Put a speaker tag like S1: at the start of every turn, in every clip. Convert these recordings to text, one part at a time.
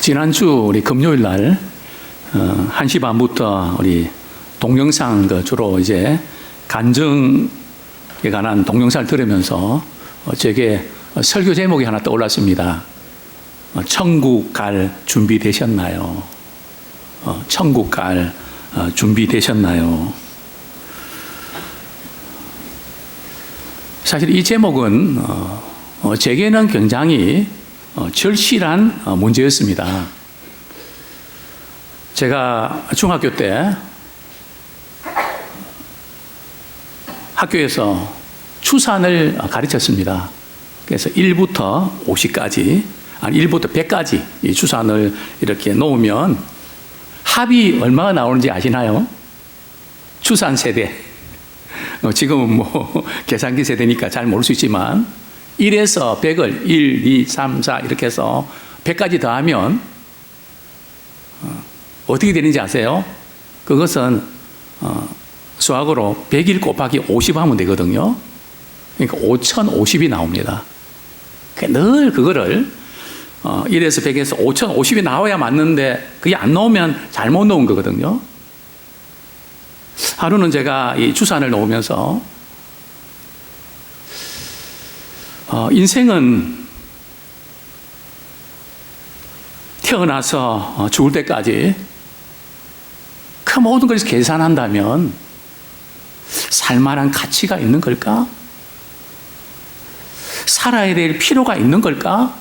S1: 지난주 우리 금요일 날 1시 반부터 우리 동영상 주로 이제 간증에 관한 동영상을 들으면서 제게 설교 제목이 하나 떠올랐습니다. 천국 갈 준비 되셨나요? 천국 갈 준비 되셨나요? 사실 이 제목은 제게는 굉장히 절실한 문제였습니다. 제가 중학교 때 학교에서 추산을 가르쳤습니다. 그래서 1부터 50까지, 아니 1부터 100까지 이 추산을 이렇게 놓으면 합이 얼마가 나오는지 아시나요? 추산 세대. 지금은 뭐 계산기 세대니까 잘 모를 수 있지만 1에서 100을 1, 2, 3, 4 이렇게 해서 100까지 더하면 어떻게 되는지 아세요? 그것은 수학으로 100일 곱하기 50 하면 되거든요. 그러니까 5050이 나옵니다. 늘 그거를 1에서 100에서 5050이 나와야 맞는데 그게 안 나오면 잘못 놓은 거거든요. 하루는 제가 이 추산을 놓으면서 인생은 태어나서 죽을 때까지 그 모든 것을 계산한다면 살만한 가치가 있는 걸까? 살아야 될 필요가 있는 걸까?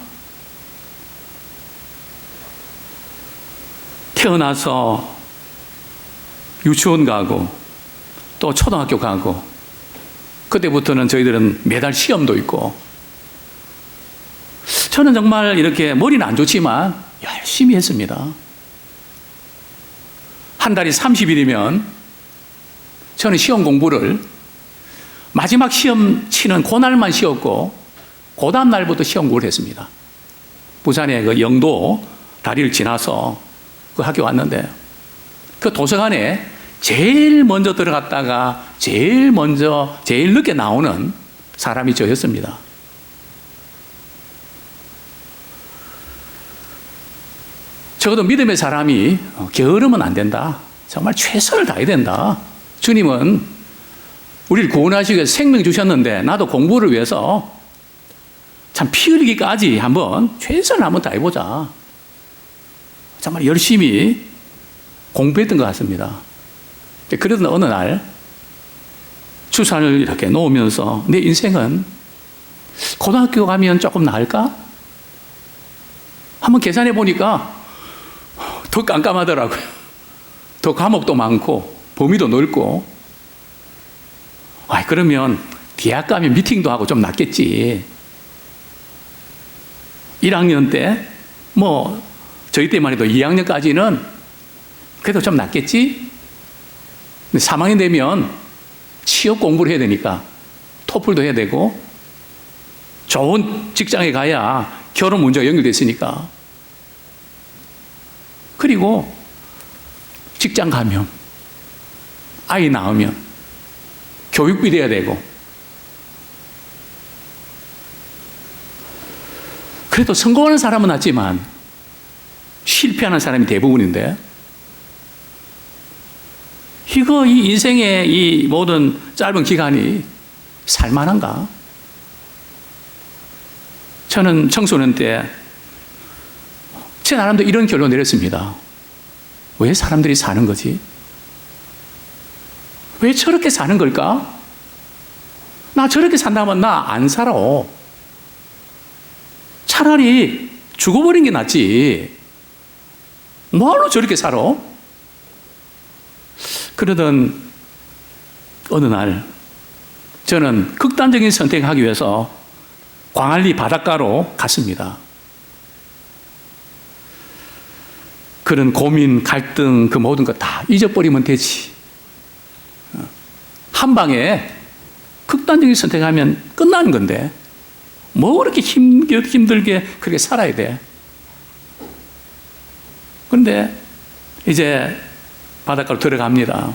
S1: 태어나서 유치원 가고 또 초등학교 가고 그때부터는 저희들은 매달 시험도 있고 저는 정말 이렇게 머리는 안 좋지만 열심히 했습니다. 한 달이 30일이면 저는 시험 공부를 마지막 시험 치는 그날만 쉬었고 그 다음 날부터 시험 공부를 했습니다. 부산의 그 영도 다리를 지나서 그 학교 왔는데 그 도서관에 제일 먼저 들어갔다가 제일 늦게 나오는 사람이 저였습니다. 적어도 믿음의 사람이 게으르면 안 된다. 정말 최선을 다해야 된다. 주님은 우리를 구원하시기 위해서 생명 주셨는데 나도 공부를 위해서 참 피 흘리기까지 최선을 한번 다해보자. 정말 열심히 공부했던 것 같습니다. 그러던 어느 날 추산을 이렇게 놓으면서 내 인생은 고등학교 가면 조금 나을까? 한번 계산해 보니까 더 깜깜하더라고요. 더 과목도 많고 범위도 넓고 그러면 대학 가면 미팅도 하고 좀 낫겠지. 1학년 때 저희 때만 해도 2학년까지는 그래도 좀 낫겠지. 근데 3학년 되면 취업 공부를 해야 되니까 토플도 해야 되고 좋은 직장에 가야 결혼 문제가 연결됐으니까. 그리고 직장 가면 아이 낳으면 교육비 돼야 되고 그래도 성공하는 사람은 낫지만 실패하는 사람이 대부분인데 이 인생의 이 모든 짧은 기간이 살만한가? 저는 청소년 때 제 나름대로 이런 결론 내렸습니다. 왜 사람들이 사는 거지? 왜 저렇게 사는 걸까? 나 저렇게 산다면 나 안 살아. 차라리 죽어버린 게 낫지. 뭐하러 저렇게 살아? 그러던 어느 날 저는 극단적인 선택을 하기 위해서 광안리 바닷가로 갔습니다. 그런 고민, 갈등, 그 모든 거 다 잊어버리면 되지. 한 방에 극단적인 선택하면 끝나는 건데 뭐 그렇게 힘들게 그렇게 살아야 돼. 그런데 이제 바닷가로 들어갑니다.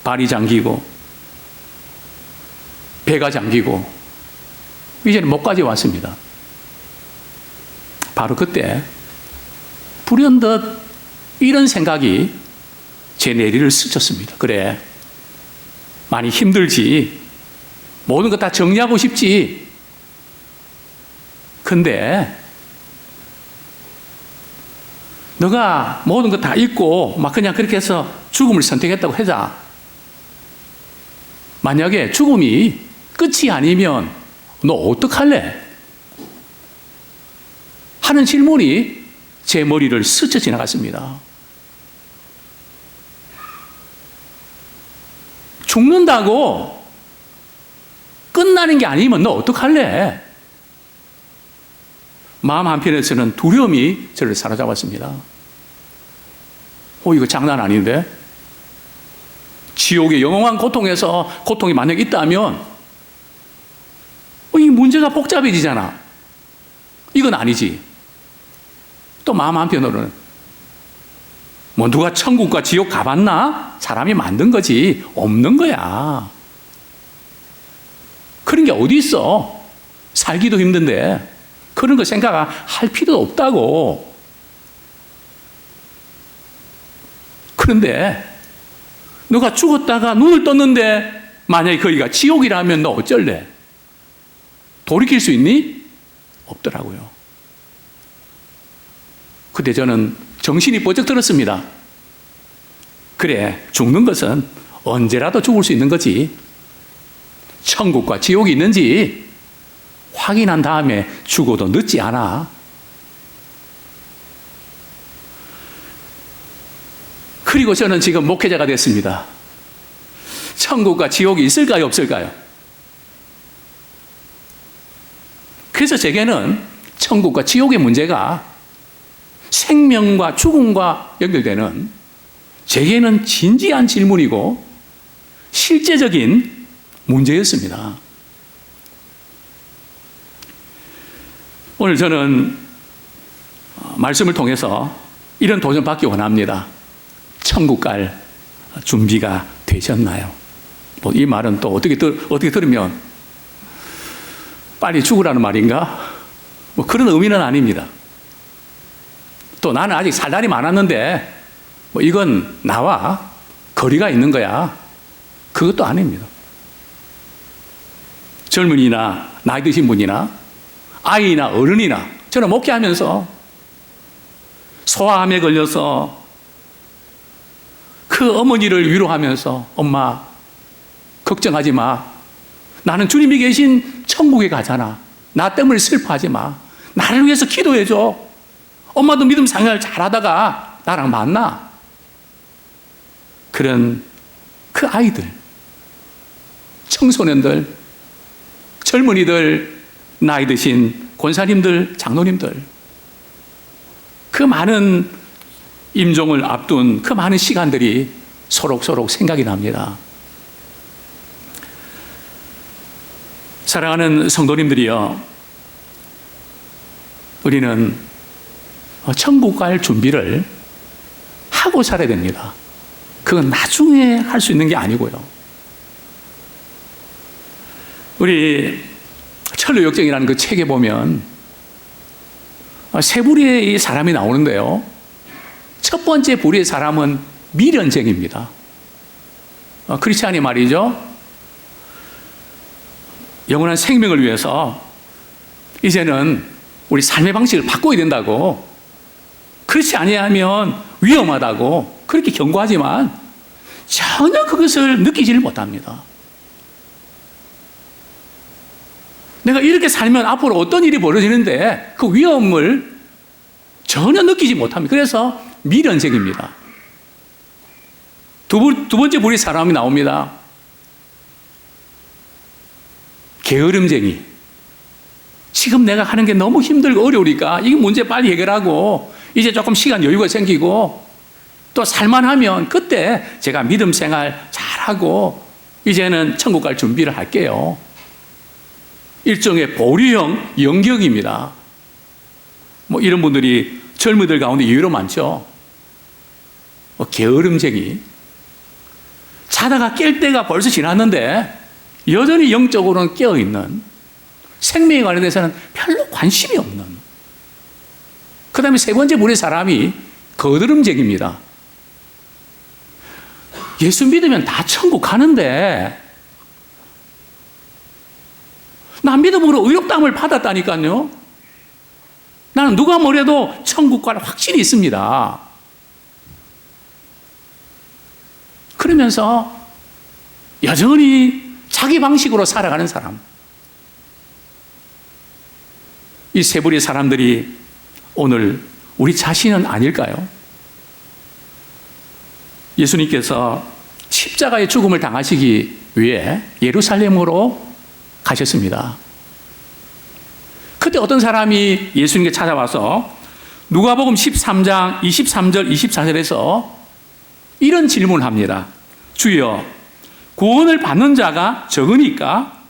S1: 발이 잠기고 배가 잠기고 이제는 목까지 왔습니다. 바로 그때 불현듯 이런 생각이 제 내리를 스쳤습니다. 그래, 많이 힘들지. 모든 거 다 정리하고 싶지. 근데 너가 모든 거 다 잊고 막 그냥 그렇게 해서 죽음을 선택했다고 하자. 만약에 죽음이 끝이 아니면 너 어떡할래? 하는 질문이 제 머리를 스쳐 지나갔습니다. 죽는다고 끝나는 게 아니면 너 어떡할래? 마음 한편에서는 두려움이 저를 사로잡았습니다. 이거 장난 아닌데? 지옥의 영원한 고통에서 고통이 만약 있다면 이 문제가 복잡해지잖아. 이건 아니지. 또 마음 한편으로는 누가 천국과 지옥 가봤나? 사람이 만든 거지. 없는 거야. 그런 게 어디 있어? 살기도 힘든데 그런 거 생각할 필요도 없다고. 그런데 너가 죽었다가 눈을 떴는데 만약에 거기가 지옥이라면 너 어쩔래? 돌이킬 수 있니? 없더라고요. 그때 저는 정신이 번쩍 들었습니다. 그래, 죽는 것은 언제라도 죽을 수 있는 거지. 천국과 지옥이 있는지 확인한 다음에 죽어도 늦지 않아. 그리고 저는 지금 목회자가 됐습니다. 천국과 지옥이 있을까요, 없을까요? 그래서 제게는 천국과 지옥의 문제가 생명과 죽음과 연결되는 제게는 진지한 질문이고 실제적인 문제였습니다. 오늘 저는 말씀을 통해서 이런 도전 받기 원합니다. 천국 갈 준비가 되셨나요? 이 말은 또 어떻게 들으면 빨리 죽으라는 말인가? 그런 의미는 아닙니다. 또 나는 아직 살 날이 많았는데 이건 나와 거리가 있는 거야. 그것도 아닙니다. 젊은이나 나이 드신 분이나 아이나 어른이나 저는 목회하면서 소아암에 걸려서 그 어머니를 위로하면서 엄마 걱정하지 마. 나는 주님이 계신 천국에 가잖아. 나 때문에 슬퍼하지 마. 나를 위해서 기도해줘. 엄마도 믿음 생활 잘하다가 나랑 만나. 그런 그 아이들, 청소년들, 젊은이들, 나이 드신 권사님들, 장로님들, 그 많은 임종을 앞둔 그 많은 시간들이 소록소록 생각이 납니다. 사랑하는 성도님들이여, 우리는 천국 갈 준비를 하고 살아야 됩니다. 그건 나중에 할 수 있는 게 아니고요. 우리 천루역정이라는 그 책에 보면 세 부류의 사람이 나오는데요. 첫 번째 부류의 사람은 미련쟁입니다. 크리스찬이 말이죠. 영원한 생명을 위해서 이제는 우리 삶의 방식을 바꿔야 된다고, 그렇지 아니하면 위험하다고 그렇게 경고하지만 전혀 그것을 느끼지를 못합니다. 내가 이렇게 살면 앞으로 어떤 일이 벌어지는데 그 위험을 전혀 느끼지 못합니다. 그래서 미련쟁입니다. 두 번째 부류의 사람이 나옵니다. 게으름쟁이. 지금 내가 하는 게 너무 힘들고 어려우니까 이 문제 빨리 해결하고 이제 조금 시간 여유가 생기고 또 살만하면 그때 제가 믿음 생활 잘하고 이제는 천국 갈 준비를 할게요. 일종의 보류형 영격입니다. 이런 분들이 젊은이들 가운데 의외로 많죠. 게으름쟁이. 자다가 깰 때가 벌써 지났는데 여전히 영적으로는 깨어있는, 생명에 관련해서는 별로 관심이 없는, 그 다음에 세 번째 부류의 사람이 거드름쟁입니다. 예수 믿으면 다 천국 가는데 나 믿음으로 의롭다함을 받았다니까요. 나는 누가 뭐래도 천국 갈 확신이 있습니다. 그러면서 여전히 자기 방식으로 살아가는 사람. 이 세 부류의 사람들이 오늘 우리 자신은 아닐까요? 예수님께서 십자가의 죽음을 당하시기 위해 예루살렘으로 가셨습니다. 그때 어떤 사람이 예수님께 찾아와서 누가복음 13장 23절 24절에서 이런 질문을 합니다. 주여, 구원을 받는 자가 적으니까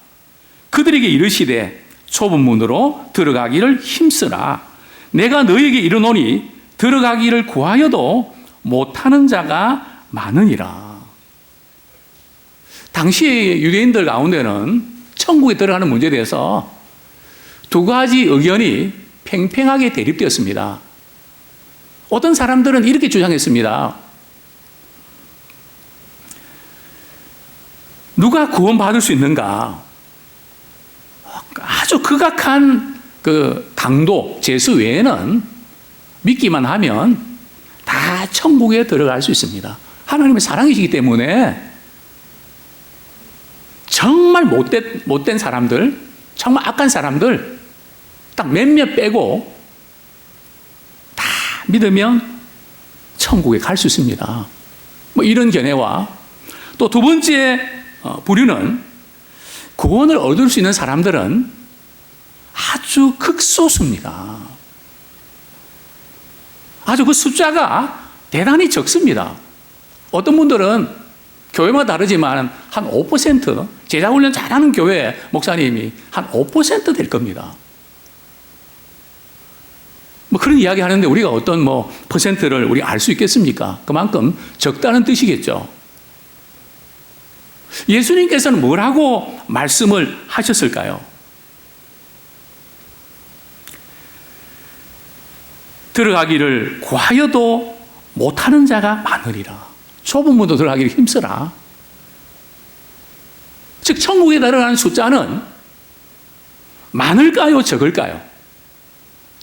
S1: 그들에게 이르시되 좁은 문으로 들어가기를 힘쓰라. 내가 너에게 이르노니 들어가기를 구하여도 못하는 자가 많으니라. 당시 유대인들 가운데는 천국에 들어가는 문제에 대해서 두 가지 의견이 팽팽하게 대립되었습니다. 어떤 사람들은 이렇게 주장했습니다. 누가 구원받을 수 있는가? 아주 극악한 그 강도, 재수 외에는 믿기만 하면 다 천국에 들어갈 수 있습니다. 하나님의 사랑이시기 때문에 정말 못된 사람들, 정말 악한 사람들 딱 몇몇 빼고 다 믿으면 천국에 갈 수 있습니다. 뭐 이런 견해와 또 두 번째 부류는 구원을 얻을 수 있는 사람들은 아주 극소수입니다. 아주 그 숫자가 대단히 적습니다. 어떤 분들은 교회마다 다르지만 한 5%, 제자훈련 잘하는 교회 목사님이 한 5% 될 겁니다. 뭐 그런 이야기 하는데 우리가 어떤 뭐 퍼센트를 우리 알 수 있겠습니까? 그만큼 적다는 뜻이겠죠. 예수님께서는 뭐라고 말씀을 하셨을까요? 들어가기를 구하여도 못하는 자가 많으리라. 좁은 문도 들어가기를 힘쓰라. 즉 천국에 들어가는 숫자는 많을까요? 적을까요?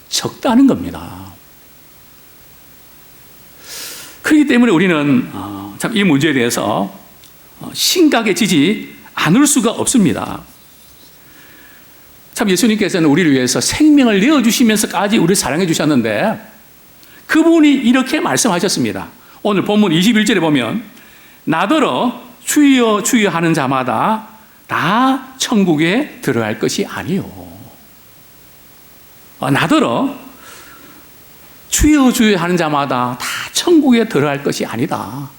S1: 적다는 겁니다. 그렇기 때문에 우리는 참 이 문제에 대해서 심각해지지 않을 수가 없습니다. 참 예수님께서는 우리를 위해서 생명을 내어주시면서까지 우리를 사랑해 주셨는데 그분이 이렇게 말씀하셨습니다. 오늘 본문 21절에 보면 나더러 주여 주여 하는 자마다 다 천국에 들어갈 것이 아니요. 나더러 주여 주여 하는 자마다 다 천국에 들어갈 것이 아니다.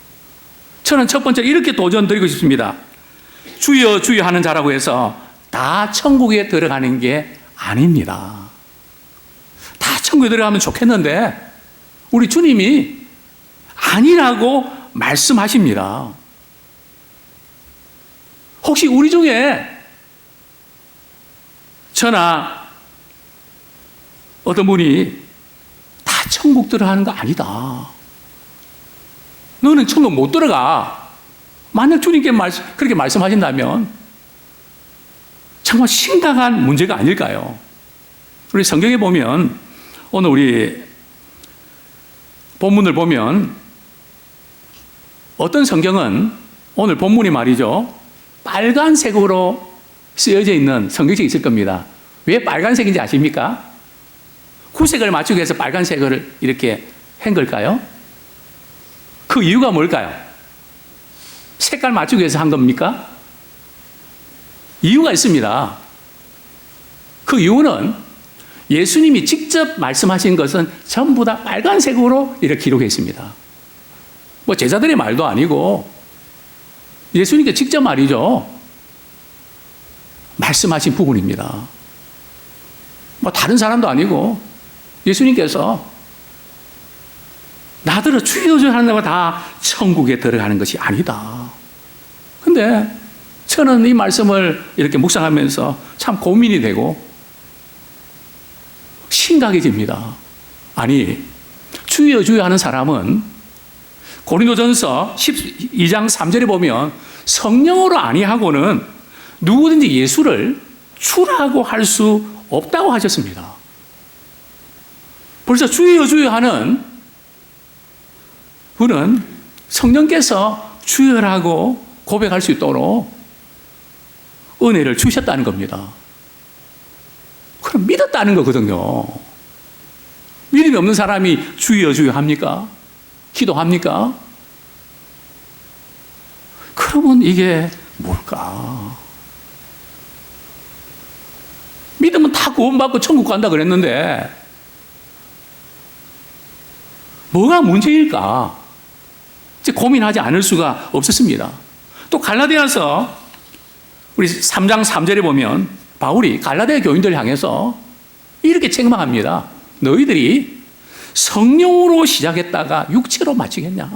S1: 저는 첫 번째 이렇게 도전드리고 싶습니다. 주여 주여 하는 자라고 해서 다 천국에 들어가는 게 아닙니다. 다 천국에 들어가면 좋겠는데 우리 주님이 아니라고 말씀하십니다. 혹시 우리 중에 저나 어떤 분이 다 천국 들어가는 거 아니다. 너는 천국 못 들어가. 만약 주님께 그렇게 말씀하신다면 정말 심각한 문제가 아닐까요? 우리 성경에 보면 오늘 우리 본문을 보면 어떤 성경은 오늘 본문이 말이죠. 빨간색으로 쓰여져 있는 성경책이 있을 겁니다. 왜 빨간색인지 아십니까? 구색을 맞추기 위해서 빨간색을 이렇게 한 걸까요? 그 이유가 뭘까요? 색깔 맞추기 위해서 한 겁니까? 이유가 있습니다. 그 이유는 예수님이 직접 말씀하신 것은 전부 다 빨간색으로 이렇게 기록해 있습니다. 뭐 제자들의 말도 아니고 예수님께 직접 말이죠. 말씀하신 부분입니다. 뭐 다른 사람도 아니고 예수님께서 나더러 주여 주여 하는 자가 다 천국에 들어가는 것이 아니다. 근데 저는 이 말씀을 이렇게 묵상하면서 참 고민이 되고 심각해집니다. 아니, 주여 주여 하는 사람은 고린도전서 12장 3절에 보면 성령으로 아니하고는 누구든지 예수를 주라고 할 수 없다고 하셨습니다. 벌써 주여 주여 하는 분은 성령께서 주여라고 고백할 수 있도록 은혜를 주셨다는 겁니다. 그럼 믿었다는 거거든요. 믿음이 없는 사람이 주여 주여 합니까? 기도합니까? 그러면 이게 뭘까? 믿으면 다 구원받고 천국 간다 그랬는데 뭐가 문제일까? 이제 고민하지 않을 수가 없었습니다. 또 갈라디아서 우리 3장 3절에 보면 바울이 갈라디아 교인들 향해서 이렇게 책망합니다. 너희들이 성령으로 시작했다가 육체로 마치겠냐?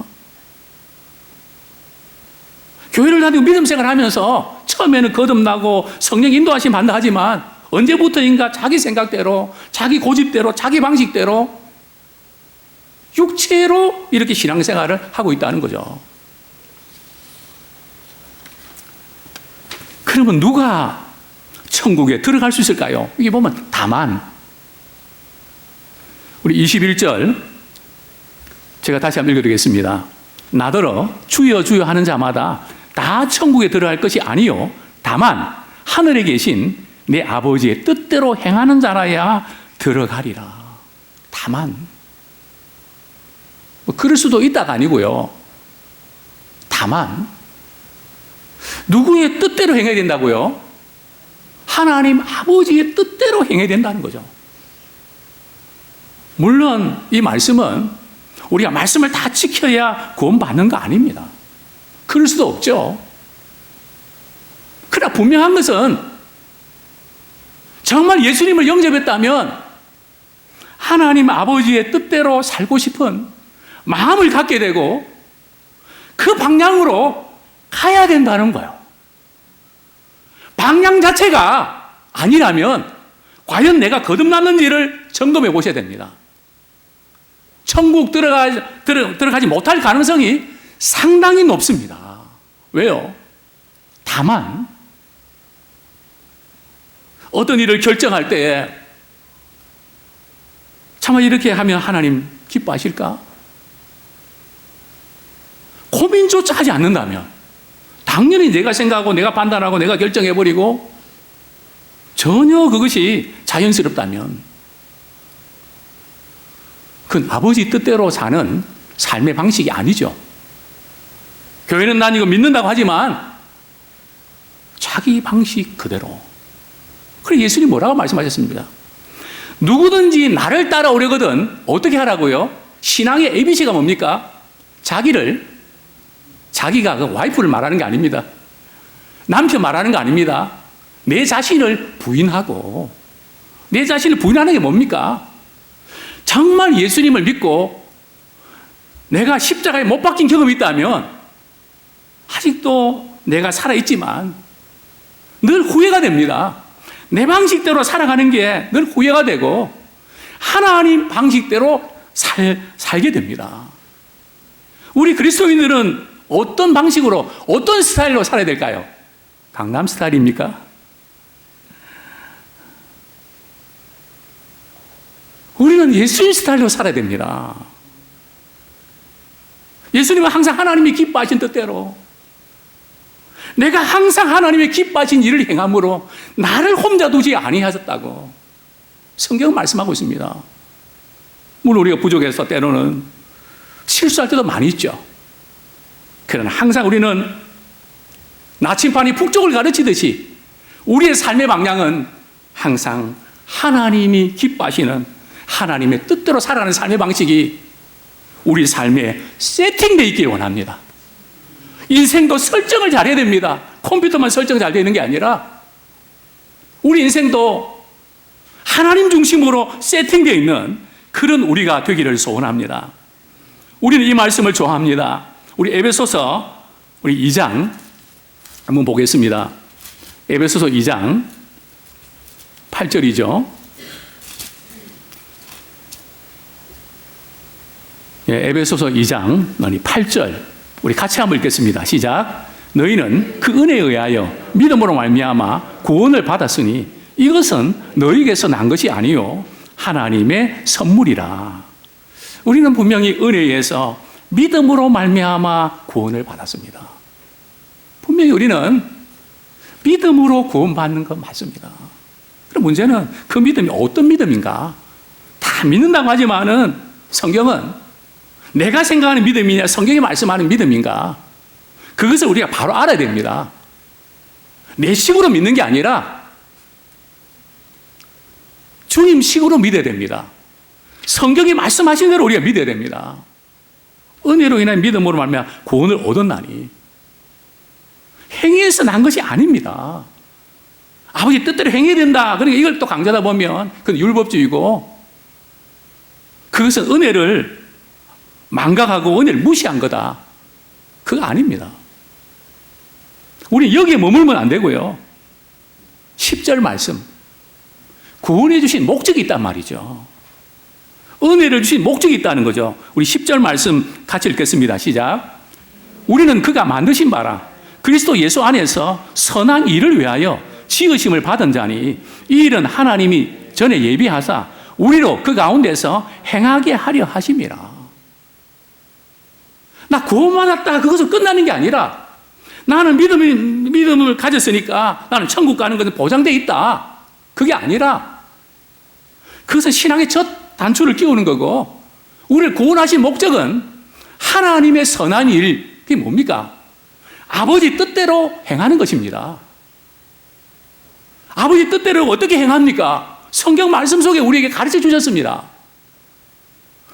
S1: 교회를 다니고 믿음 생활하면서 처음에는 거듭나고 성령 인도하심 받는다 하지만 언제부터인가 자기 생각대로, 자기 고집대로, 자기 방식대로 육체로 이렇게 신앙생활을 하고 있다는 거죠. 그러면 누가 천국에 들어갈 수 있을까요? 여기 보면 다만 우리 21절 제가 다시 한번 읽어드리겠습니다. 나더러 주여 주여 하는 자마다 다 천국에 들어갈 것이 아니요 다만 하늘에 계신 내 아버지의 뜻대로 행하는 자라야 들어가리라. 다만 뭐 그럴 수도 있다가 아니고요. 다만 누구의 뜻대로 행해야 된다고요? 하나님 아버지의 뜻대로 행해야 된다는 거죠. 물론 이 말씀은 우리가 말씀을 다 지켜야 구원받는 거 아닙니다. 그럴 수도 없죠. 그러나 분명한 것은 정말 예수님을 영접했다면 하나님 아버지의 뜻대로 살고 싶은 마음을 갖게 되고 그 방향으로 가야 된다는 거예요. 방향 자체가 아니라면 과연 내가 거듭났는지를 점검해 보셔야 됩니다. 천국 들어가지 못할 가능성이 상당히 높습니다. 왜요? 다만 어떤 일을 결정할 때에 차마 이렇게 하면 하나님 기뻐하실까? 고민조차 하지 않는다면 당연히 내가 생각하고 내가 판단하고 내가 결정해버리고 전혀 그것이 자연스럽다면 그건 아버지 뜻대로 사는 삶의 방식이 아니죠. 교회는 난 이거 믿는다고 하지만 자기 방식 그대로. 그래 예수님 뭐라고 말씀하셨습니다. 누구든지 나를 따라오려거든 어떻게 하라고요? 신앙의 ABC가 뭡니까? 자기가 그 와이프를 말하는 게 아닙니다. 남편 말하는 거 아닙니다. 내 자신을 부인하고 내 자신을 부인하는 게 뭡니까? 정말 예수님을 믿고 내가 십자가에 못 박힌 경험이 있다면 아직도 내가 살아있지만 늘 후회가 됩니다. 내 방식대로 살아가는 게 늘 후회가 되고 하나님 방식대로 살게 됩니다. 우리 그리스도인들은 어떤 방식으로 어떤 스타일로 살아야 될까요? 강남 스타일입니까? 우리는 예수님 스타일로 살아야 됩니다. 예수님은 항상 하나님이 기뻐하신 뜻대로 내가 항상 하나님의 기뻐하신 일을 행함으로 나를 혼자 두지 아니하셨다고 성경은 말씀하고 있습니다. 물론 우리가 부족해서 때로는 실수할 때도 많이 있죠. 그러나 항상 우리는 나침반이 북쪽을 가르치듯이 우리의 삶의 방향은 항상 하나님이 기뻐하시는 하나님의 뜻대로 살아가는 삶의 방식이 우리 삶에 세팅되어 있기를 원합니다. 인생도 설정을 잘해야 됩니다. 컴퓨터만 설정 잘 되는 게 아니라 우리 인생도 하나님 중심으로 세팅되어 있는 그런 우리가 되기를 소원합니다. 우리는 이 말씀을 좋아합니다. 우리 에베소서 우리 2장 한번 보겠습니다. 에베소서 2장 8절이죠. 에베소서 2장 8절 우리 같이 한번 읽겠습니다. 시작. 너희는 그 은혜에 의하여 믿음으로 말미암아 구원을 받았으니 이것은 너희에게서 난 것이 아니요 하나님의 선물이라. 우리는 분명히 은혜에 의해서 믿음으로 말미암아 구원을 받았습니다. 분명히 우리는 믿음으로 구원받는 건 맞습니다. 그럼 문제는 그 믿음이 어떤 믿음인가? 다 믿는다고 하지만은 성경은 내가 생각하는 믿음이냐 성경이 말씀하는 믿음인가? 그것을 우리가 바로 알아야 됩니다. 내 식으로 믿는 게 아니라 주님 식으로 믿어야 됩니다. 성경이 말씀하신 대로 우리가 믿어야 됩니다. 은혜로 인한 믿음으로 말미암아 구원을 얻었나니 행위에서 난 것이 아닙니다. 아버지 뜻대로 행해야 된다. 그러니까 이걸 또 강조하다 보면 그건 율법주의고 그것은 은혜를 망각하고 은혜를 무시한 거다. 그거 아닙니다. 우리 여기에 머물면 안 되고요. 10절 말씀. 구원해 주신 목적이 있단 말이죠. 은혜를 주신 목적이 있다는 거죠. 우리 10절 말씀 같이 읽겠습니다. 시작. 우리는 그가 만드신 바라 그리스도 예수 안에서 선한 일을 위하여 지으심을 받은 자니 이 일은 하나님이 전에 예비하사 우리로 그 가운데서 행하게 하려 하심이라. 나 구원받았다 그것은 끝나는 게 아니라 나는 믿음을 가졌으니까 나는 천국 가는 것은 보장되어 있다. 그게 아니라 그것은 신앙의 첫 단추를 끼우는 거고 우리를 구원하신 목적은 하나님의 선한 일, 그게 뭡니까? 아버지 뜻대로 행하는 것입니다. 아버지 뜻대로 어떻게 행합니까? 성경 말씀 속에 우리에게 가르쳐 주셨습니다.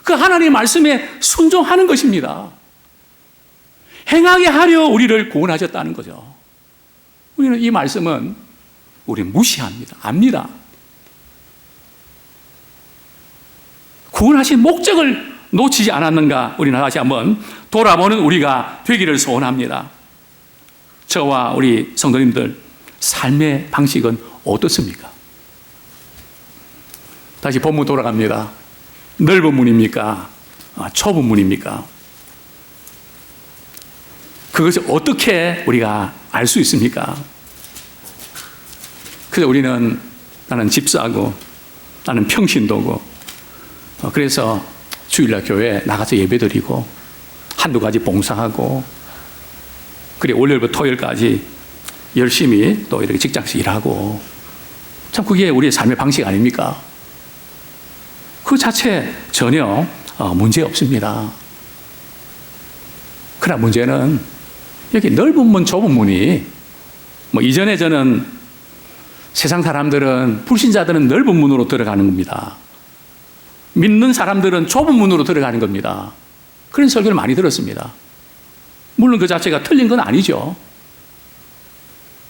S1: 그 하나님의 말씀에 순종하는 것입니다. 행하게 하려 우리를 구원하셨다는 거죠. 우리는 이 말씀은 우리 무시합니다. 압니다. 구원하신 목적을 놓치지 않았는가 우리는 다시 한번 돌아보는 우리가 되기를 소원합니다. 저와 우리 성도님들 삶의 방식은 어떻습니까? 다시 본문 돌아갑니다. 넓은 문입니까? 좁은 문입니까? 그것을 어떻게 우리가 알 수 있습니까? 그래서 우리는 나는 집사고 나는 평신도고 그래서 주일날 교회에 나가서 예배드리고 한두 가지 봉사하고 그래 월요일부터 토요일까지 열심히 또 이렇게 직장에서 일하고 참 그게 우리의 삶의 방식 아닙니까? 그 자체 전혀 문제 없습니다. 그러나 문제는 여기 넓은 문, 좁은 문이 이전에 저는 세상 사람들은 불신자들은 넓은 문으로 들어가는 겁니다. 믿는 사람들은 좁은 문으로 들어가는 겁니다. 그런 설교를 많이 들었습니다. 물론 그 자체가 틀린 건 아니죠.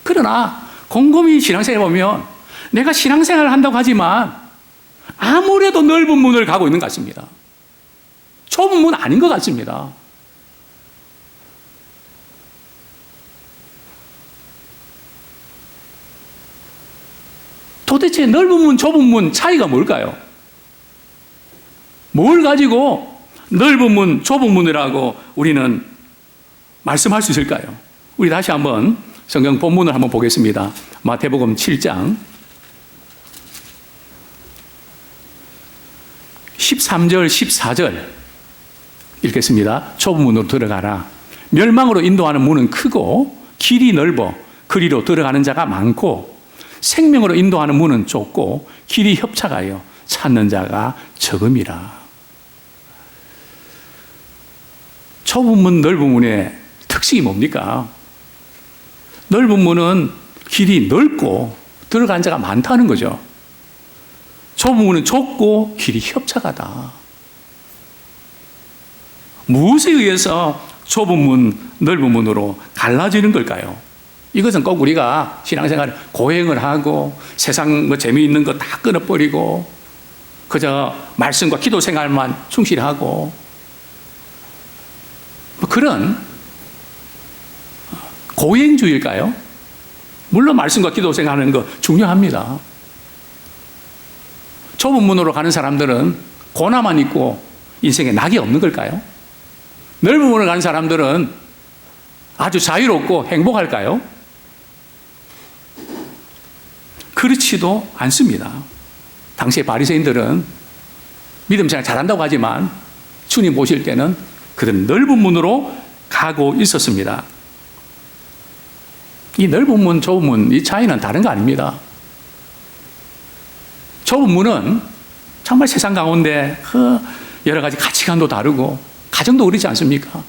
S1: 그러나 곰곰이 신앙생활 보면 내가 신앙생활을 한다고 하지만 아무래도 넓은 문을 가고 있는 것 같습니다. 좁은 문 아닌 것 같습니다. 도대체 넓은 문, 좁은 문 차이가 뭘까요? 뭘 가지고 넓은 문, 좁은 문이라고 우리는 말씀할 수 있을까요? 우리 다시 한번 성경 본문을 한번 보겠습니다. 마태복음 7장 13절, 14절 읽겠습니다. 좁은 문으로 들어가라. 멸망으로 인도하는 문은 크고 길이 넓어 그리로 들어가는 자가 많고 생명으로 인도하는 문은 좁고 길이 협착하여 찾는 자가 적음이라. 좁은 문, 넓은 문의 특징이 뭡니까? 넓은 문은 길이 넓고 들어간 자가 많다는 거죠. 좁은 문은 좁고 길이 협착하다. 무엇에 의해서 좁은 문, 넓은 문으로 갈라지는 걸까요? 이것은 꼭 우리가 신앙생활 고행을 하고 세상 재미있는 거 다 끊어버리고 그저 말씀과 기도 생활만 충실하고 그런 고행주의일까요? 물론 말씀과 기도 생활하는 거 중요합니다. 좁은 문으로 가는 사람들은 고나만 있고 인생에 낙이 없는 걸까요? 넓은 문을 가는 사람들은 아주 자유롭고 행복할까요? 그렇지도 않습니다. 당시의 바리새인들은 믿음 생활 잘한다고 하지만 주님 보실 때는 그런 넓은 문으로 가고 있었습니다. 이 넓은 문, 좁은 문, 이 차이는 다른 거 아닙니다. 좁은 문은 정말 세상 가운데 여러 가지 가치관도 다르고 가정도 그렇지 않습니까?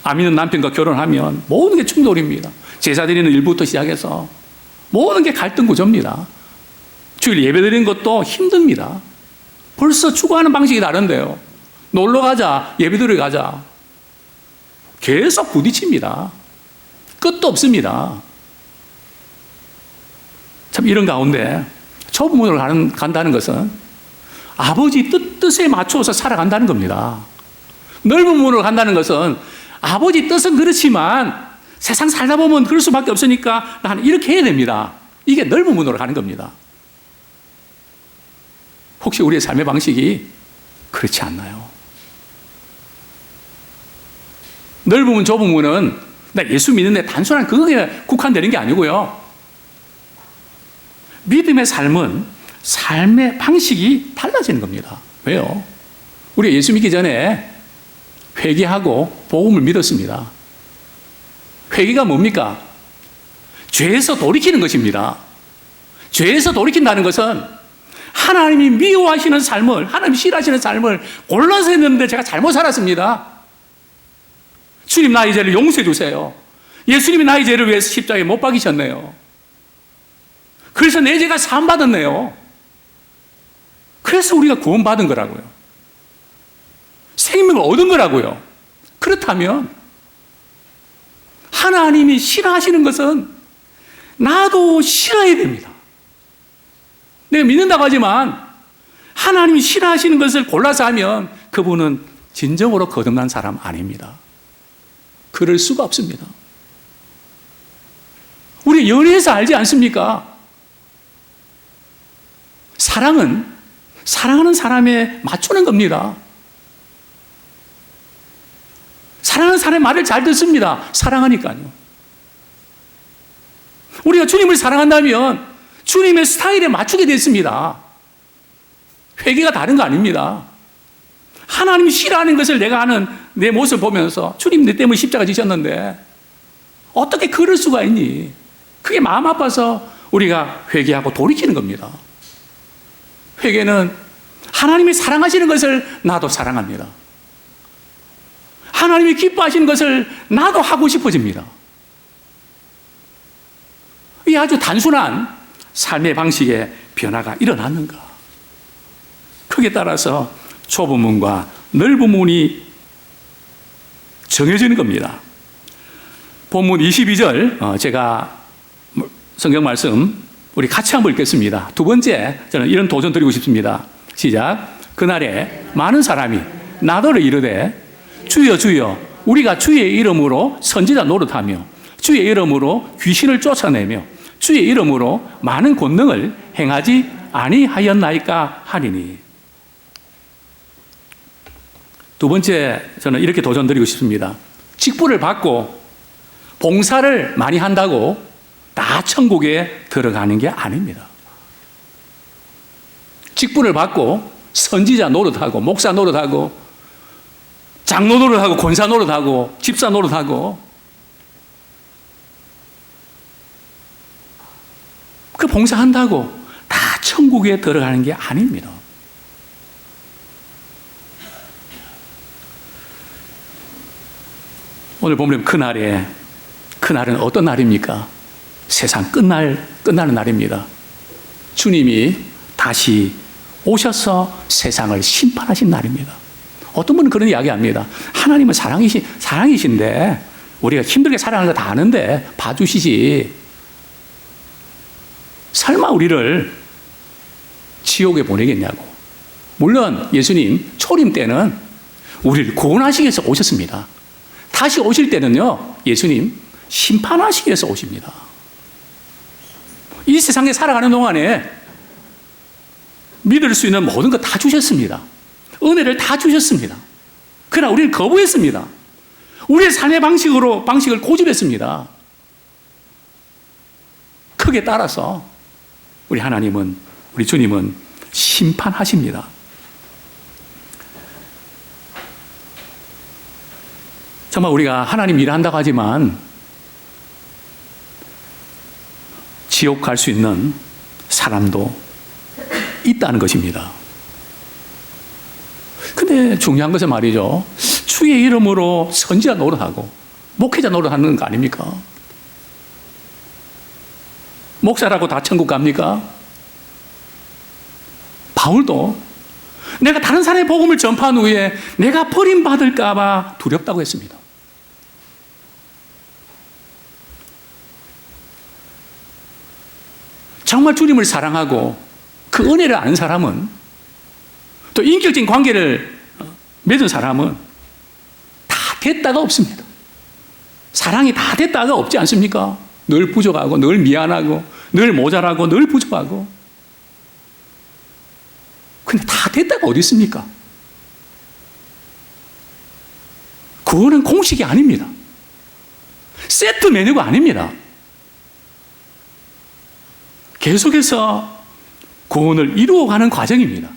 S1: 안 믿는 남편과 결혼하면 모든 게 충돌입니다. 제사 드리는 일부터 시작해서 모든 게 갈등 구조입니다. 주일 예배 드리는 것도 힘듭니다. 벌써 추구하는 방식이 다른데요. 놀러 가자, 예배 드리러 가자. 계속 부딪힙니다. 끝도 없습니다. 참 이런 가운데 좁은 문으로 간다는 것은 아버지 뜻에 맞춰서 살아간다는 겁니다. 넓은 문으로 간다는 것은 아버지 뜻은 그렇지만 세상 살다 보면 그럴 수밖에 없으니까 나는 이렇게 해야 됩니다. 이게 넓은 문으로 가는 겁니다. 혹시 우리의 삶의 방식이 그렇지 않나요? 넓은 문, 좁은 문은 나 예수 믿는데 단순한 그거에 국한되는 게 아니고요. 믿음의 삶은 삶의 방식이 달라지는 겁니다. 왜요? 우리가 예수 믿기 전에 회개하고 복음을 믿었습니다. 회개가 뭡니까? 죄에서 돌이키는 것입니다. 죄에서 돌이킨다는 것은 하나님이 미워하시는 삶을, 하나님이 싫어하시는 삶을 골라서 했는데 제가 잘못 살았습니다. 주님 나의 죄를 용서해 주세요. 예수님이 나의 죄를 위해서 십자가에 못 박이셨네요. 그래서 내 죄가 사함받았네요. 그래서 우리가 구원받은 거라고요. 생명을 얻은 거라고요. 그렇다면 하나님이 싫어하시는 것은 나도 싫어야 됩니다. 내가 믿는다고 하지만 하나님이 싫어하시는 것을 골라서 하면 그분은 진정으로 거듭난 사람 아닙니다. 그럴 수가 없습니다. 우리 연애에서 알지 않습니까? 사랑은 사랑하는 사람에 맞추는 겁니다. 사랑하는 사람의 말을 잘 듣습니다. 사랑하니까요. 우리가 주님을 사랑한다면 주님의 스타일에 맞추게 됐습니다. 회개가 다른 거 아닙니다. 하나님이 싫어하는 것을 내가 하는 내 모습을 보면서 주님 내 때문에 십자가 지셨는데 어떻게 그럴 수가 있니? 그게 마음 아파서 우리가 회개하고 돌이키는 겁니다. 회개는 하나님이 사랑하시는 것을 나도 사랑합니다. 하나님이 기뻐하시는 것을 나도 하고 싶어집니다. 이 아주 단순한 삶의 방식의 변화가 일어났는가? 크게 따라서 좁은 문과 넓은 문이 정해지는 겁니다. 본문 22절 제가 성경 말씀 우리 같이 한번 읽겠습니다. 두 번째 저는 이런 도전 드리고 싶습니다. 시작. 그날에 많은 사람이 나더러 이르되 주여 주여 우리가 주의 이름으로 선지자 노릇하며 주의 이름으로 귀신을 쫓아내며 주의 이름으로 많은 권능을 행하지 아니하였나이까 하리니. 두 번째 저는 이렇게 도전 드리고 싶습니다. 직분을 받고 봉사를 많이 한다고 다 천국에 들어가는 게 아닙니다. 직분을 받고 선지자 노릇하고 목사 노릇하고 장로 노릇하고 권사 노릇하고 집사 노릇하고 그 봉사한다고 다 천국에 들어가는 게 아닙니다. 오늘 보면 그날은 어떤 날입니까? 세상 끝나는 날입니다. 주님이 다시 오셔서 세상을 심판하신 날입니다. 어떤 분은 그런 이야기 합니다. 하나님은 사랑이신데 우리가 힘들게 사랑하는 거 다 아는데 봐주시지. 설마 우리를 지옥에 보내겠냐고. 물론 예수님 초림 때는 우리를 구원하시기 위해서 오셨습니다. 다시 오실 때는요, 예수님 심판하시기 위해서 오십니다. 이 세상에 살아가는 동안에 믿을 수 있는 모든 것 다 주셨습니다. 은혜를 다 주셨습니다. 그러나 우리는 거부했습니다. 우리의 삶의 방식을 고집했습니다. 크게 따라서 우리 하나님은, 우리 주님은 심판하십니다. 정말 우리가 하나님 일한다고 하지만 지옥 갈 수 있는 사람도 있다는 것입니다. 근데 중요한 것은 말이죠. 주의 이름으로 선지자 노릇하고 목회자 노릇하는 거 아닙니까? 목사라고 다 천국 갑니까? 바울도 내가 다른 사람의 복음을 전파한 후에 내가 버림받을까 봐 두렵다고 했습니다. 정말 주님을 사랑하고 그 은혜를 아는 사람은, 또 인격적인 관계를 맺은 사람은 다 됐다가 없습니다. 사랑이 다 됐다가 없지 않습니까? 늘 부족하고, 늘 미안하고, 늘 모자라고, 늘 부족하고. 근데 다 됐다가 어디 있습니까? 구원은 공식이 아닙니다. 세트 메뉴가 아닙니다. 계속해서 구원을 이루어가는 과정입니다.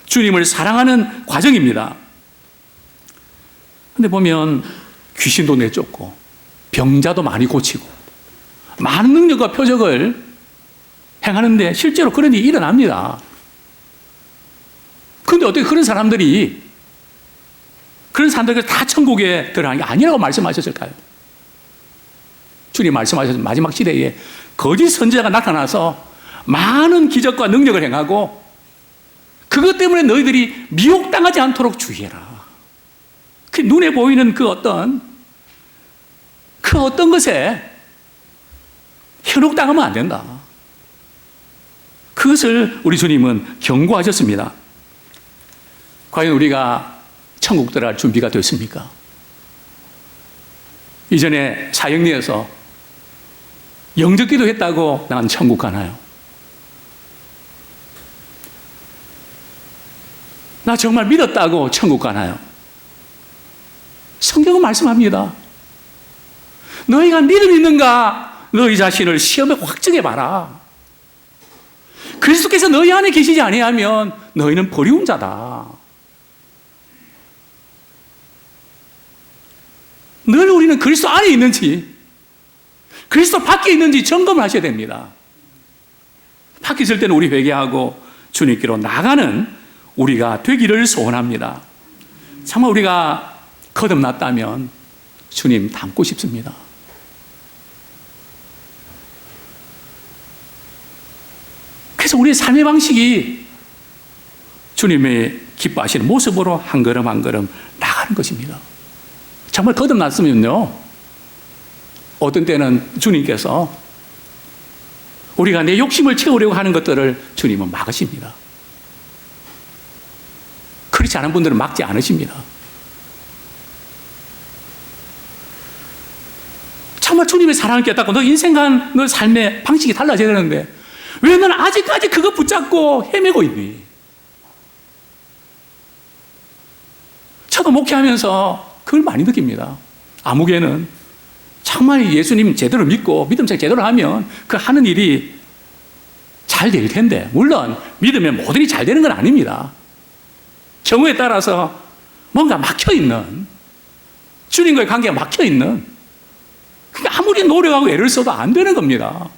S1: 주님을 사랑하는 과정입니다. 근데 보면 귀신도 내쫓고 병자도 많이 고치고 많은 능력과 표적을 행하는데 실제로 그런 일이 일어납니다. 그런데 어떻게 그런 사람들이 다 천국에 들어가는 게 아니라고 말씀하셨을까요? 주님 말씀하셨던 마지막 시대에 거짓 선지자가 나타나서 많은 기적과 능력을 행하고 그것 때문에 너희들이 미혹당하지 않도록 주의해라. 그 눈에 보이는 그 어떤 것에 현혹당하면 안 된다. 그것을 우리 주님은 경고하셨습니다. 과연 우리가 천국 들어갈 준비가 됐습니까? 이전에 사형리에서 영접 기도했다고 난 천국 가나요? 나 정말 믿었다고 천국 가나요? 성경은 말씀합니다. 너희가 믿음 있는가? 너희 자신을 시험에 확증해봐라. 그리스도께서 너희 안에 계시지 아니하면 너희는 버리운 자다. 늘 우리는 그리스도 안에 있는지 그리스도 밖에 있는지 점검을 하셔야 됩니다. 밖에 있을 때는 우리 회개하고 주님께로 나가는 우리가 되기를 소원합니다. 정말 우리가 거듭났다면 주님 닮고 싶습니다. 그래서 우리의 삶의 방식이 주님의 기뻐하시는 모습으로 한 걸음 한 걸음 나가는 것입니다. 정말 거듭났으면요, 어떤 때는 주님께서 우리가 내 욕심을 채우려고 하는 것들을 주님은 막으십니다. 그렇지 않은 분들은 막지 않으십니다. 정말 주님의 사랑을 깨닫고 너 인생과 너 삶의 방식이 달라져야 되는데 왜 너는 아직까지 그거 붙잡고 헤매고 있니? 저도 목회하면서 그걸 많이 느낍니다. 아무개는 정말 예수님 제대로 믿고 믿음생 제대로 하면 그 하는 일이 잘 될 텐데, 물론 믿으면 모든 일이 잘 되는 건 아닙니다. 경우에 따라서 뭔가 막혀있는, 주님과의 관계가 막혀있는, 그러니까 아무리 노력하고 애를 써도 안 되는 겁니다.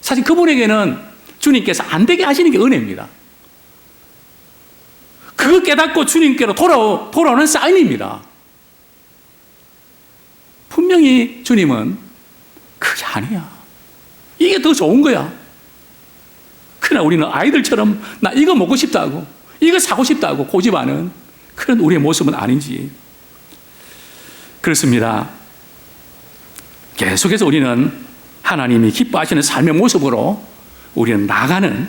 S1: 사실 그분에게는 주님께서 안 되게 하시는 게 은혜입니다. 그걸 깨닫고 주님께로 돌아오는 사인입니다. 분명히 주님은 그게 아니야, 이게 더 좋은 거야. 그러나 우리는 아이들처럼 나 이거 먹고 싶다고, 이거 사고 싶다고 고집하는 그런 우리의 모습은 아닌지. 그렇습니다. 계속해서 우리는 하나님이 기뻐하시는 삶의 모습으로 우리는 나가는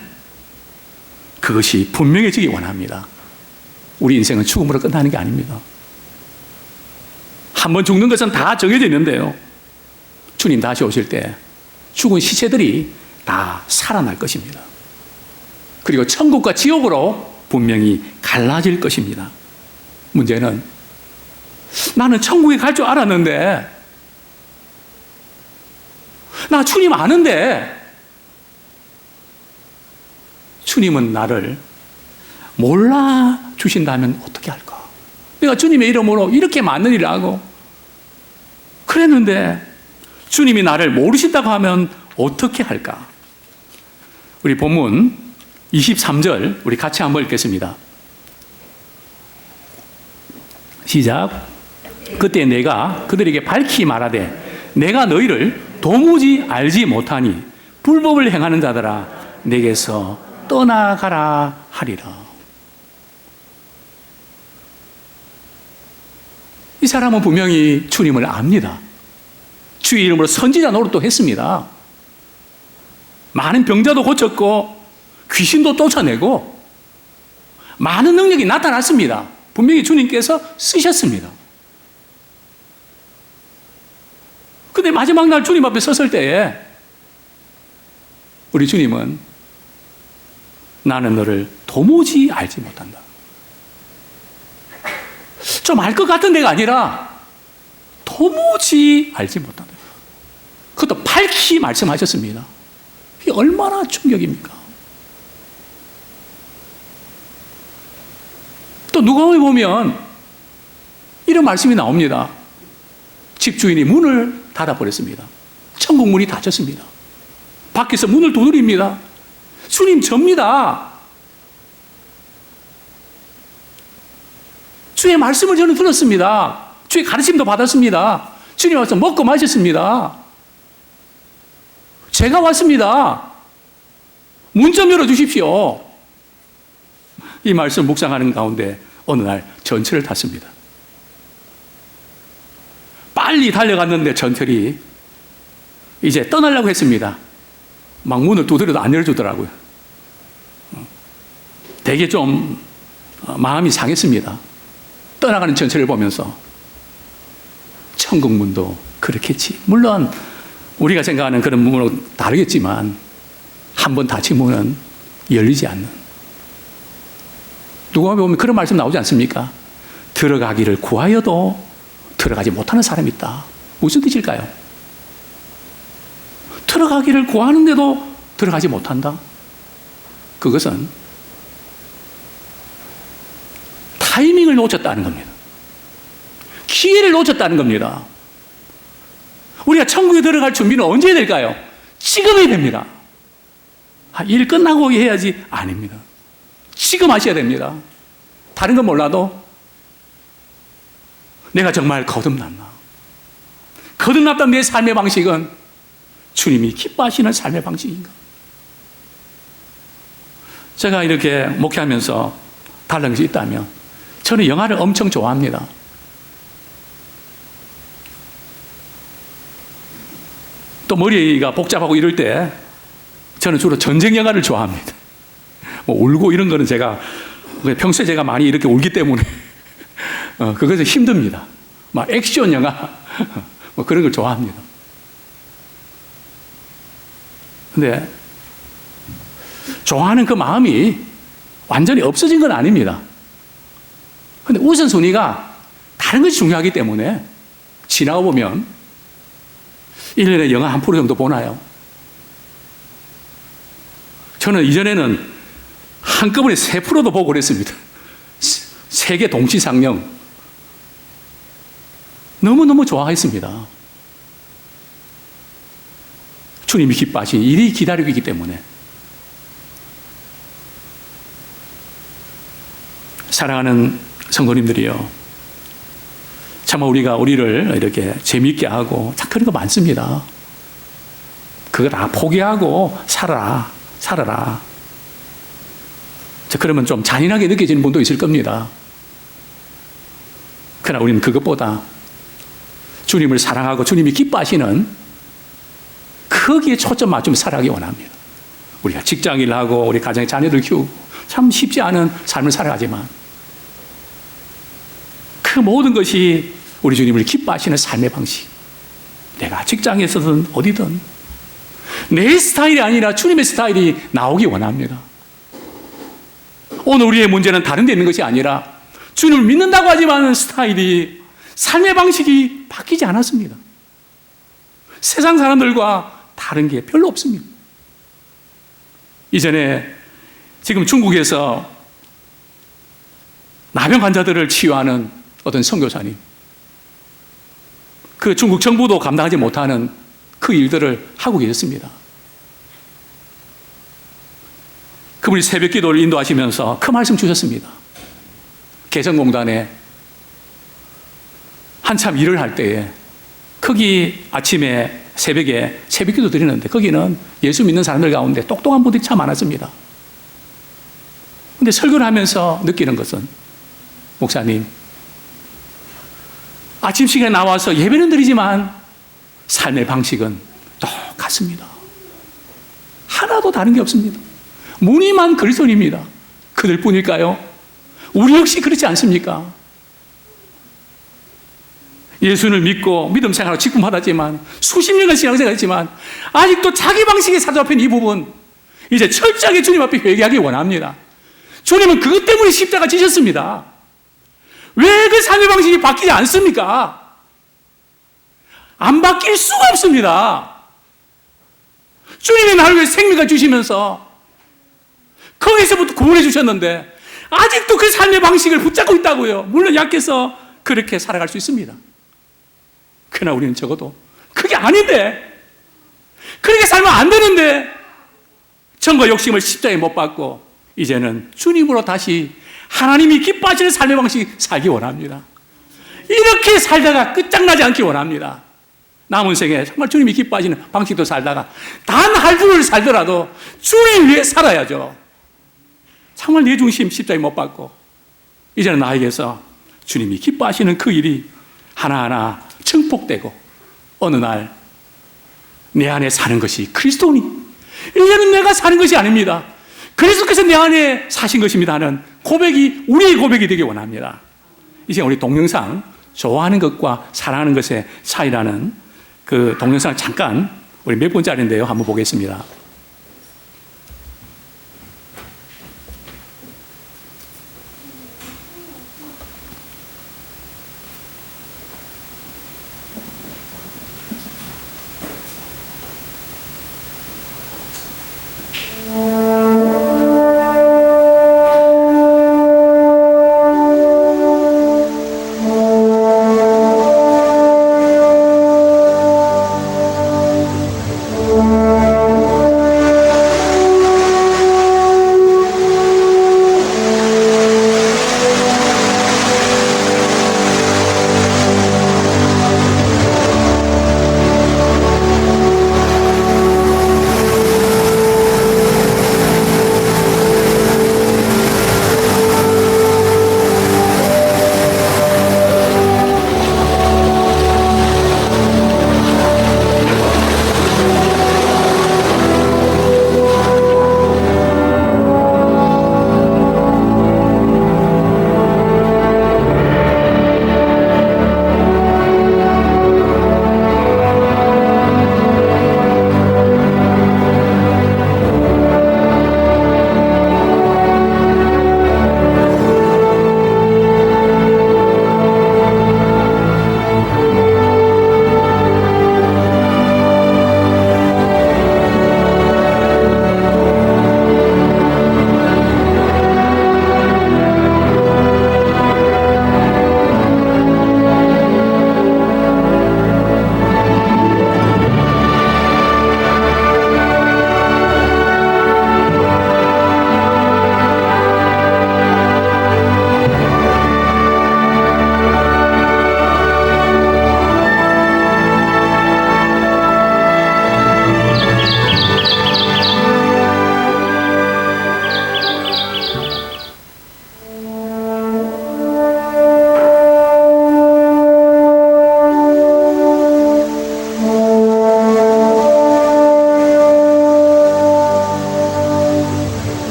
S1: 그것이 분명해지기 원합니다. 우리 인생은 죽음으로 끝나는 게 아닙니다. 한 번 죽는 것은 다 정해져 있는데요, 주님 다시 오실 때 죽은 시체들이 다 살아날 것입니다. 그리고 천국과 지옥으로 분명히 갈라질 것입니다. 문제는 나는 천국에 갈 줄 알았는데, 나 주님 아는데, 주님은 나를 몰라 주신다면 어떻게 할까? 내가 주님의 이름으로 이렇게 많은 일을 하고 그랬는데 주님이 나를 모르신다고 하면 어떻게 할까? 우리 본문 23절 우리 같이 한번 읽겠습니다. 시작. 그때 내가 그들에게 밝히 말하되 내가 너희를 도무지 알지 못하니 불법을 행하는 자들아 내게서 떠나가라 하리라. 이 사람은 분명히 주님을 압니다. 주의 이름으로 선지자 노릇도 했습니다. 많은 병자도 고쳤고 귀신도 쫓아내고 많은 능력이 나타났습니다. 분명히 주님께서 쓰셨습니다. 근데 마지막 날 주님 앞에 섰을 때에 우리 주님은 나는 너를 도무지 알지 못한다. 좀 알 것 같은 데가 아니라 도무지 알지 못한다. 그것도 밝히 말씀하셨습니다. 이게 얼마나 충격입니까? 또 누가복음에 보면 이런 말씀이 나옵니다. 집주인이 문을 닫아버렸습니다. 천국 문이 닫혔습니다. 밖에서 문을 두드립니다. 주님 접니다. 주의 말씀을 저는 들었습니다. 주의 가르침도 받았습니다. 주님 와서 먹고 마셨습니다. 제가 왔습니다. 문 좀 열어주십시오. 이 말씀 묵상하는 가운데 어느 날 전철을 탔습니다. 빨리 달려갔는데 전철이 이제 떠나려고 했습니다. 막 문을 두드려도 안 열어주더라고요. 되게 좀 마음이 상했습니다. 떠나가는 전철을 보면서 천국 문도 그렇겠지. 물론 우리가 생각하는 그런 문은 다르겠지만 한 번 닫힌 문은 열리지 않는. 누가 보면 그런 말씀 나오지 않습니까? 들어가기를 구하여도 들어가지 못하는 사람이 있다. 무슨 뜻일까요? 들어가기를 구하는데도 들어가지 못한다. 그것은 타이밍을 놓쳤다는 겁니다. 기회를 놓쳤다는 겁니다. 우리가 천국에 들어갈 준비는 언제 해야 될까요? 지금 해야 됩니다. 일 끝나고 해야지. 아닙니다. 지금 하셔야 됩니다. 다른 건 몰라도 내가 정말 거듭났나? 거듭났던 내 삶의 방식은 주님이 기뻐하시는 삶의 방식인가? 제가 이렇게 목회하면서 다른 것이 있다면 저는 영화를 엄청 좋아합니다. 또 머리가 복잡하고 이럴 때 저는 주로 전쟁 영화를 좋아합니다. 뭐 울고 이런 거는 제가 평소에 제가 많이 이렇게 울기 때문에 그것은 힘듭니다. 막 액션 영화 뭐 그런 걸 좋아합니다. 근데 좋아하는 그 마음이 완전히 없어진 건 아닙니다. 근데 우선순위가 다른 것이 중요하기 때문에 지나가 보면 1년에 영화 한 프로 정도 보나요? 저는 이전에는 한꺼번에 3%도 보고 그랬습니다. 세계 동시 상영. 너무너무 좋아했습니다. 주님이 기뻐하신 일이 기다리고 있기 때문에. 사랑하는 성도님들이요. 참 우리가 우리를 이렇게 재미있게 하고 참 그런 거 많습니다. 그거 다 포기하고 살아라. 그러면 좀 잔인하게 느껴지는 분도 있을 겁니다. 그러나 우리는 그것보다 주님을 사랑하고 주님이 기뻐하시는 거기에 초점 맞추며 살아가기 원합니다. 우리가 직장일을 하고 우리 가정에 자녀들 키우고 참 쉽지 않은 삶을 살아가지만 그 모든 것이 우리 주님을 기뻐하시는 삶의 방식. 내가 직장에서든 어디든 내 스타일이 아니라 주님의 스타일이 나오기 원합니다. 오늘 우리의 문제는 다른 데 있는 것이 아니라 주님을 믿는다고 하지만 스타일이, 삶의 방식이 바뀌지 않았습니다. 세상 사람들과 다른 게 별로 없습니다. 이전에 지금 중국에서 나병 환자들을 치유하는 어떤 선교사님, 그 중국 정부도 감당하지 못하는 그 일들을 하고 계셨습니다. 그분이 새벽 기도를 인도하시면서 그 말씀 주셨습니다. 개성공단에 한참 일을 할 때에 거기 아침에 새벽에 새벽 기도 드리는데 거기는 예수 믿는 사람들 가운데 똑똑한 분들이 참 많았습니다. 근데 설교를 하면서 느끼는 것은, 목사님, 아침 시간에 나와서 예배는 드리지만 삶의 방식은 똑같습니다. 하나도 다른 게 없습니다. 무늬만 그리스도인입니다. 그들 뿐일까요? 우리 역시 그렇지 않습니까? 예수를 믿고 믿음 생활로 직분받았지만, 수십 년간 신앙생활 했지만 아직도 자기 방식에 사로잡힌 이 부분, 이제 철저하게 주님 앞에 회개하기 원합니다. 주님은 그것 때문에 십자가 지셨습니다. 왜 그 삶의 방식이 바뀌지 않습니까? 안 바뀔 수가 없습니다. 주님이 나를 위해 생명을 주시면서 거기서부터 구원해 주셨는데 아직도 그 삶의 방식을 붙잡고 있다고요. 물론 약해서 그렇게 살아갈 수 있습니다. 그러나 우리는 적어도 그게 아닌데, 그렇게 살면 안 되는데 정과 욕심을 십자가에 못 박고 이제는 주님으로 다시 하나님이 기뻐하시는 삶의 방식 살기 원합니다. 이렇게 살다가 끝장나지 않기 원합니다. 남은 생에 정말 주님이 기뻐하시는 방식도 살다가 단 하루를 살더라도 주님 위해 살아야죠. 정말 내 중심 십자가에 못 박고 이제는 나에게서 주님이 기뻐하시는 그 일이 하나하나 증폭되고 어느 날 내 안에 사는 것이 그리스도니, 이제는 내가 사는 것이 아닙니다. 그리스도께서 내 안에 사신 것입니다 하는 고백이 우리의 고백이 되기 원합니다. 이제 우리 동영상 좋아하는 것과 사랑하는 것의 차이라는 그 동영상을 잠깐, 우리 몇 번짜리인데요, 한번 보겠습니다.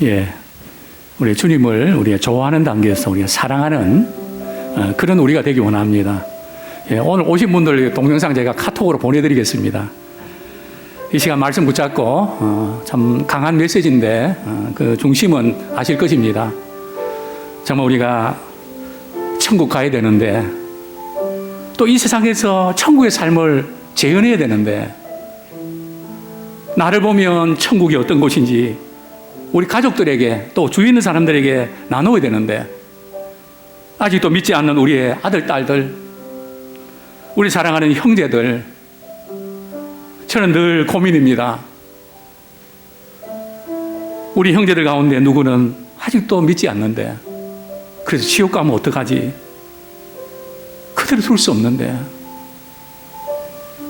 S1: 예, 우리 주님을 우리가 좋아하는 단계에서 우리가 사랑하는 그런 우리가 되기 원합니다. 예, 오늘 오신 분들 동영상 제가 카톡으로 보내드리겠습니다. 이 시간 말씀 붙잡고 참 강한 메시지인데 그 중심은 아실 것입니다. 정말 우리가 천국 가야 되는데 또 이 세상에서 천국의 삶을 재현해야 되는데 나를 보면 천국이 어떤 곳인지 우리 가족들에게 또 주위 있는 사람들에게 나누어야 되는데 아직도 믿지 않는 우리의 아들, 딸들, 우리 사랑하는 형제들, 저는 늘 고민입니다. 우리 형제들 가운데 누구는 아직도 믿지 않는데 그래서 지옥 가면 어떡하지? 그대로 둘 수 없는데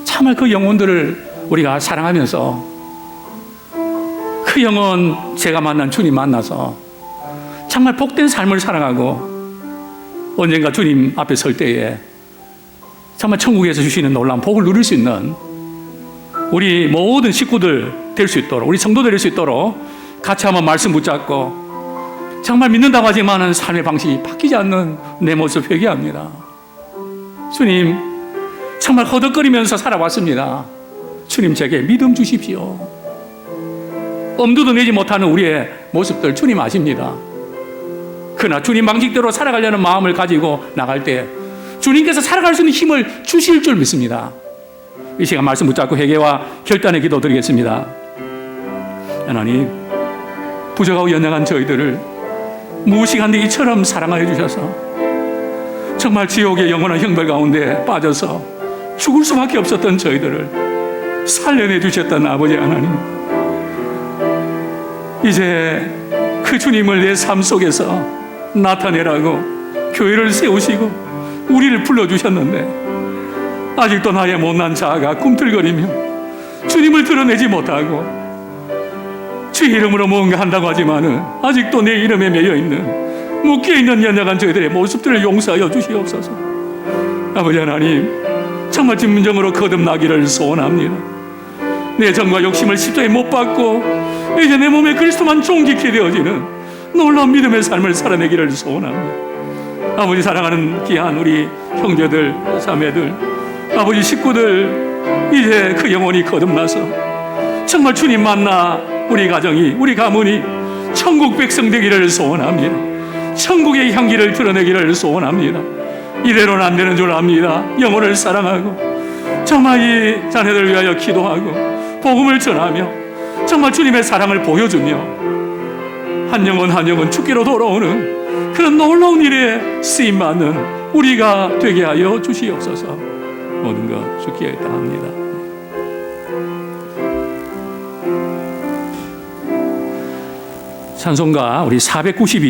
S1: 정말 그 영혼들을 우리가 사랑하면서 그 영혼 제가 만난 주님 만나서 정말 복된 삶을 살아가고 언젠가 주님 앞에 설 때에 정말 천국에서 주시는 놀라운 복을 누릴 수 있는 우리 모든 식구들 될 수 있도록 우리 성도들 될 수 있도록 같이 한번 말씀 붙잡고 정말 믿는다고 하지만은 삶의 방식이 바뀌지 않는 내 모습 회개합니다. 주님 정말 허덕거리면서 살아왔습니다. 주님 제게 믿음 주십시오. 엄두도 내지 못하는 우리의 모습들 주님 아십니다. 그러나 주님 방식대로 살아가려는 마음을 가지고 나갈 때 주님께서 살아갈 수 있는 힘을 주실 줄 믿습니다. 이 시간 말씀 붙잡고 회개와 결단의 기도 드리겠습니다. 하나님, 부족하고 연약한 저희들을 무식한데 이처럼 사랑하여 주셔서 정말 지옥의 영원한 형벌 가운데 빠져서 죽을 수밖에 없었던 저희들을 살려내 주셨던 아버지 하나님, 이제 그 주님을 내 삶 속에서 나타내라고 교회를 세우시고 우리를 불러주셨는데 아직도 나의 못난 자아가 꿈틀거리며 주님을 드러내지 못하고 주의 이름으로 뭔가 한다고 하지만은 아직도 내 이름에 매여있는 묶여있는 연약한 저희들의 모습들을 용서하여 주시옵소서. 아버지 하나님, 정말 진정으로 거듭나기를 소원합니다. 내 정과 욕심을 십자가에 못 박고 이제 내 몸에 그리스도만 존귀케 되어지는 놀라운 믿음의 삶을 살아내기를 소원합니다. 아버지 사랑하는 귀한 우리 형제들, 자매들, 아버지 식구들, 이제 그 영혼이 거듭나서 정말 주님 만나 우리 가정이, 우리 가문이 천국 백성 되기를 소원합니다. 천국의 향기를 드러내기를 소원합니다. 이대로는 안 되는 줄 압니다. 영혼을 사랑하고 정말 이 자녀들 위하여 기도하고 복음을 전하며 정말 주님의 사랑을 보여주며 한 영혼 한 영혼 주께로 돌아오는 그런 놀라운 일에 쓰임받는 우리가 되게 하여 주시옵소서. 모든 것 주께 따릅니다. 찬송가 우리 492장